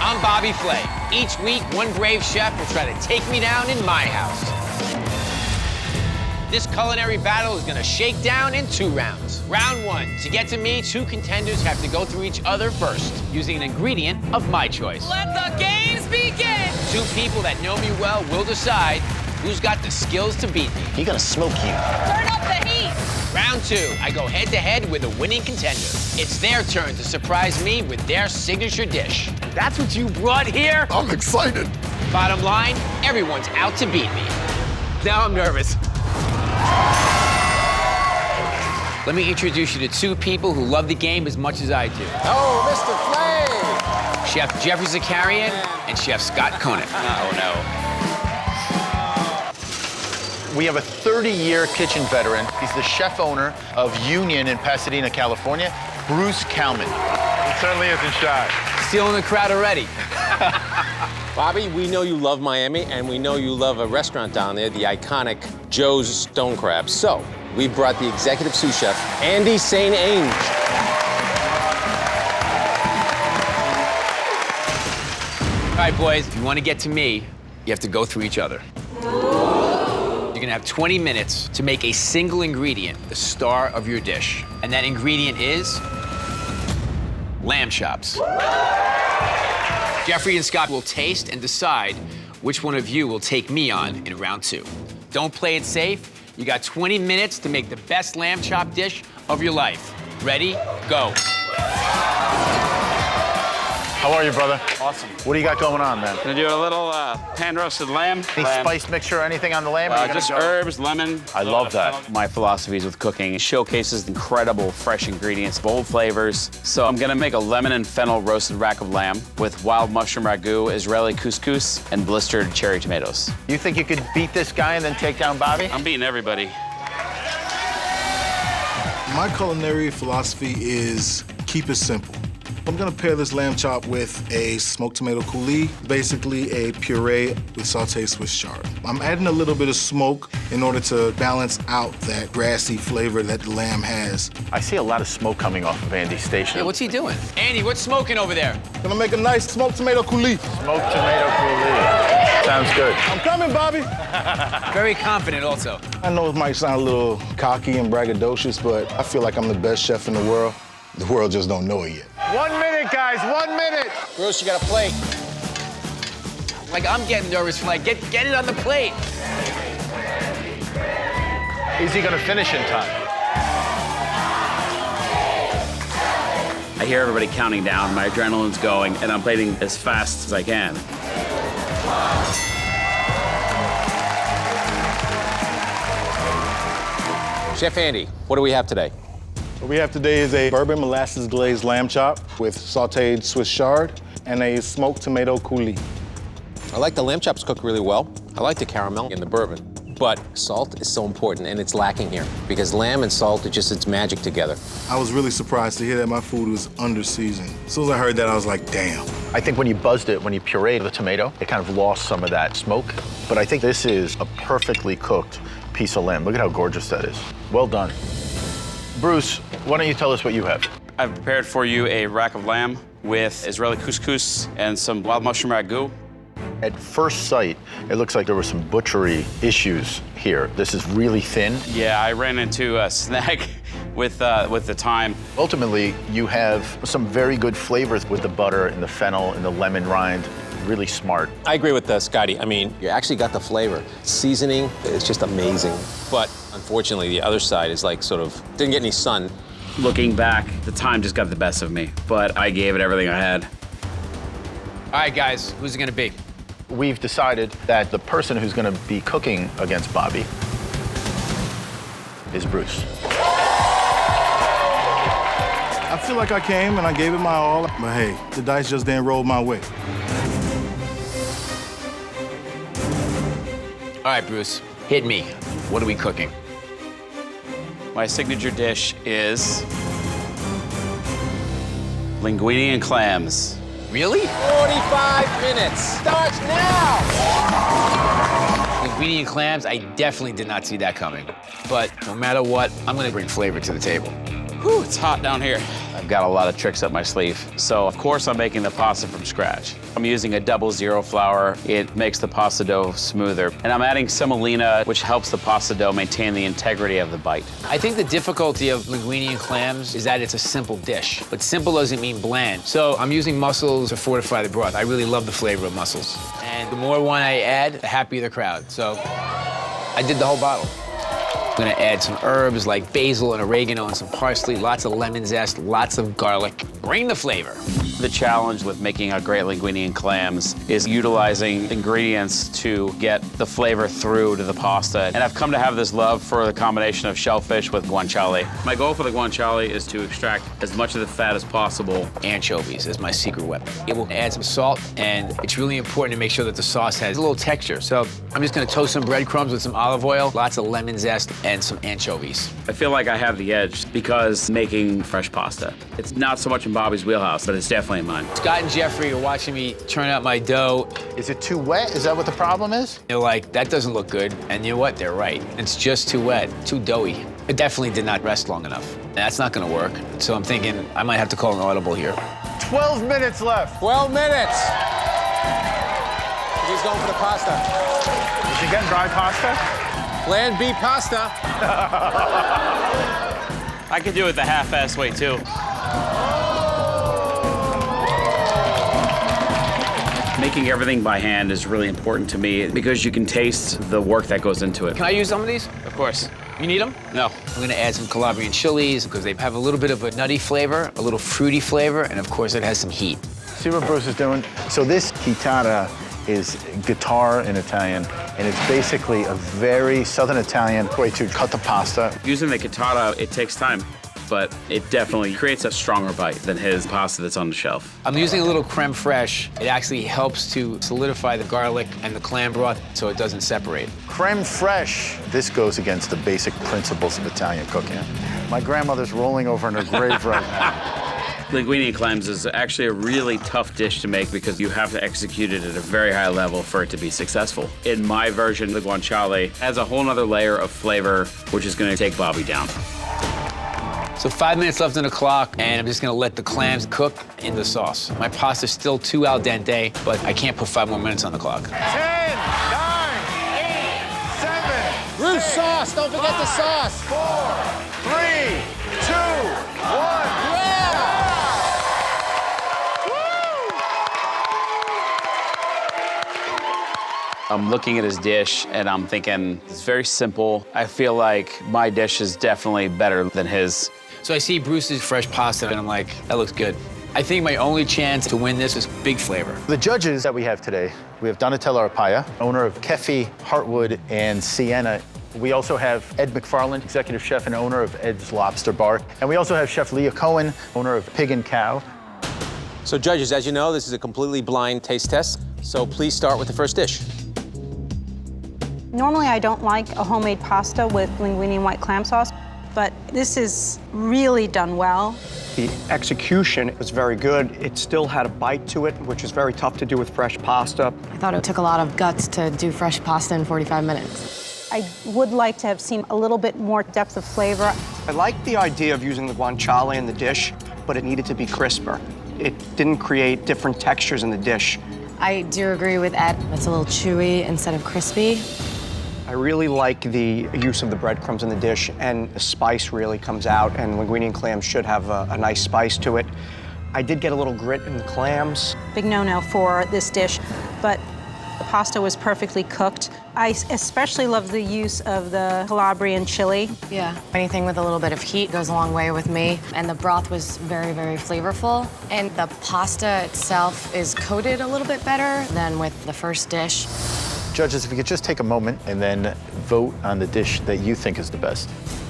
I'm Bobby Flay. Each week, one brave chef will try to take me down in my house. This culinary battle is gonna shake down in 2 rounds. Round 1, to get to me, 2 contenders have to go through each other first, using an ingredient of my choice. Let the games begin! 2 people that know me well will decide who's got the skills to beat me. He's gonna smoke you. Turn up the heat! Round 2, I go head-to-head with a winning contender. It's their turn to surprise me with their signature dish. That's what you brought here? I'm excited. Bottom line, everyone's out to beat me. Now I'm nervous. Let me introduce you to 2 people who love the game as much as I do. Oh, Mr. Flay. Chef Jeffrey Zakarian and Chef Scott Conant. Oh, no. We have a 30-year kitchen veteran. He's the chef owner of Union in Pasadena, California, Bruce Kalman. He certainly isn't shy. Stealing the crowd already. Bobby, we know you love Miami, and we know you love a restaurant down there, the iconic Joe's Stone Crab. So, we brought the executive sous chef, Andy Saint-Ange. All right, boys, if you want to get to me, you have to go through each other. You're gonna have 20 minutes to make a single ingredient the star of your dish. And that ingredient is lamb chops. Jeffrey and Scott will taste and decide which one of you will take me on in round 2. Don't play it safe. You got 20 minutes to make the best lamb chop dish of your life. Ready? Go. How are you, brother? Awesome. What do you got going on, man? Gonna do a little pan-roasted lamb. Any spice mixture or anything on the lamb? Or you gonna Just go- herbs, lemon. I love that. My philosophies with cooking showcases incredible fresh ingredients, bold flavors. So I'm gonna make a lemon and fennel roasted rack of lamb with wild mushroom ragu, Israeli couscous, and blistered cherry tomatoes. You think you could beat this guy and then take down Bobby? I'm beating everybody. My culinary philosophy is keep it simple. I'm gonna pair this lamb chop with a smoked tomato coulis, basically a puree with sauteed Swiss chard. I'm adding a little bit of smoke in order to balance out that grassy flavor that the lamb has. I see a lot of smoke coming off of Andy's station. Yeah, what's he doing? Andy, what's smoking over there? Gonna make a nice smoked tomato coulis. Smoked tomato coulis. Sounds good. I'm coming, Bobby. Very confident also. I know it might sound a little cocky and braggadocious, but I feel like I'm the best chef in the world. The world just don't know it yet. 1 minute, guys, 1 minute. Bruce, you got a plate. Like, I'm getting nervous for get it on the plate. Is he gonna finish in time? I hear everybody counting down, my adrenaline's going, and I'm plating as fast as I can. Chef Andy, what do we have today? What we have today is a bourbon molasses glazed lamb chop with sauteed Swiss chard and a smoked tomato coulis. I like the lamb chops cooked really well. I like the caramel and the bourbon. But salt is so important, and it's lacking here because lamb and salt, it's magic together. I was really surprised to hear that my food was under seasoned. As soon as I heard that, I was like, damn. I think when you buzzed it, when you pureed the tomato, it kind of lost some of that smoke. But I think this is a perfectly cooked piece of lamb. Look at how gorgeous that is. Well done. Bruce, why don't you tell us what you have? I've prepared for you a rack of lamb with Israeli couscous and some wild mushroom ragu. At first sight, it looks like there were some butchery issues here. This is really thin. Yeah, I ran into a snag with the time. Ultimately, you have some very good flavors with the butter and the fennel and the lemon rind. Really smart. I agree with Scotty. I mean, you actually got the flavor. Seasoning is just amazing. But unfortunately, the other side is didn't get any sun. Looking back, the time just got the best of me, but I gave it everything I had. All right, guys, who's it gonna be? We've decided that the person who's going to be cooking against Bobby is Bruce. I feel like I came and I gave it my all, but hey, the dice just didn't roll my way. All right, Bruce, hit me. What are we cooking? My signature dish is Linguine and Clams. Really? 45 minutes. Starts now. Linguine and Clams, I definitely did not see that coming. But no matter what, I'm gonna bring flavor to the table. Whew, it's hot down here. I've got a lot of tricks up my sleeve. So of course I'm making the pasta from scratch. I'm using a 00 flour. It makes the pasta dough smoother. And I'm adding semolina, which helps the pasta dough maintain the integrity of the bite. I think the difficulty of linguine and clams is that it's a simple dish, but simple doesn't mean bland. So I'm using mussels to fortify the broth. I really love the flavor of mussels. And the more wine I add, the happier the crowd. So I did the whole bottle. I'm gonna add some herbs like basil and oregano and some parsley, lots of lemon zest, lots of garlic. Bring the flavor. The challenge with making a great linguine and clams is utilizing ingredients to get the flavor through to the pasta. And I've come to have this love for the combination of shellfish with guanciale. My goal for the guanciale is to extract as much of the fat as possible. Anchovies is my secret weapon. It will add some salt, and it's really important to make sure that the sauce has a little texture. So I'm just gonna toast some breadcrumbs with some olive oil, lots of lemon zest, and some anchovies. I feel like I have the edge because making fresh pasta. It's not so much in Bobby's wheelhouse, but it's definitely in mine. Scott and Jeffrey are watching me turn out my dough. Is it too wet? Is that what the problem is? They're like, that doesn't look good. And you know what? They're right. It's just too wet, too doughy. It definitely did not rest long enough. That's not gonna work. So I'm thinking I might have to call an audible here. 12 minutes left. 12 minutes. He's going for the pasta. Is she getting dry pasta? Plan B pasta. I could do it the half-ass way, too. Making everything by hand is really important to me because you can taste the work that goes into it. Can I use some of these? Of course. You need them? No. I'm gonna add some Calabrian chilies because they have a little bit of a nutty flavor, a little fruity flavor, and of course it has some heat. See what Bruce is doing? So this chitarra is guitar in Italian, and it's basically a very Southern Italian way to cut the pasta. Using the chitarra, it takes time, but it definitely creates a stronger bite than his pasta that's on the shelf. I'm using a little creme fraiche. It actually helps to solidify the garlic and the clam broth so it doesn't separate. Creme fraiche. This goes against the basic principles of Italian cooking. My grandmother's rolling over in her grave right now. Linguine and clams is actually a really tough dish to make because you have to execute it at a very high level for it to be successful. In my version, the guanciale adds a whole nother layer of flavor, which is gonna take Bobby down. So 5 minutes left on the clock, and I'm just gonna let the clams cook in the sauce. My pasta's still too al dente, but I can't put 5 more minutes on the clock. 10, 9, 8, 7. Bruce sauce, don't forget the sauce. 4, 3, 2, 1. I'm looking at his dish and I'm thinking, it's very simple. I feel like my dish is definitely better than his. So I see Bruce's fresh pasta, and I'm like, that looks good. I think my only chance to win this is big flavor. The judges that we have today, we have Donatella Arpaia, owner of Kefi, Heartwood, and Sienna. We also have Ed McFarland, executive chef and owner of Ed's Lobster Bar. And we also have Chef Leah Cohen, owner of Pig and Cow. So judges, as you know, this is a completely blind taste test. So please start with the first dish. Normally, I don't like a homemade pasta with linguine and white clam sauce, but this is really done well. The execution was very good. It still had a bite to it, which is very tough to do with fresh pasta. I thought it took a lot of guts to do fresh pasta in 45 minutes. I would like to have seen a little bit more depth of flavor. I liked the idea of using the guanciale in the dish, but it needed to be crisper. It didn't create different textures in the dish. I do agree with Ed. It's a little chewy instead of crispy. I really like the use of the breadcrumbs in the dish, and the spice really comes out, and linguine and clams should have a nice spice to it. I did get a little grit in the clams. Big no-no for this dish, but the pasta was perfectly cooked. I especially love the use of the Calabrian chili. Yeah, anything with a little bit of heat goes a long way with me. And the broth was very, very flavorful. And the pasta itself is coated a little bit better than with the first dish. Judges, if you could just take a moment and then vote on the dish that you think is the best.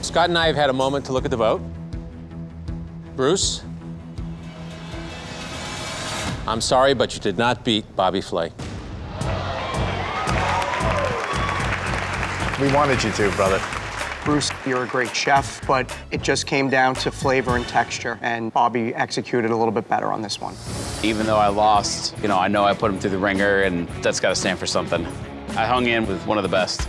Scott and I have had a moment to look at the vote. Bruce? I'm sorry, but you did not beat Bobby Flay. We wanted you to, brother. Bruce, you're a great chef, but it just came down to flavor and texture, and Bobby executed a little bit better on this one. Even though I lost, I know I put him through the ringer, and that's got to stand for something. I hung in with one of the best.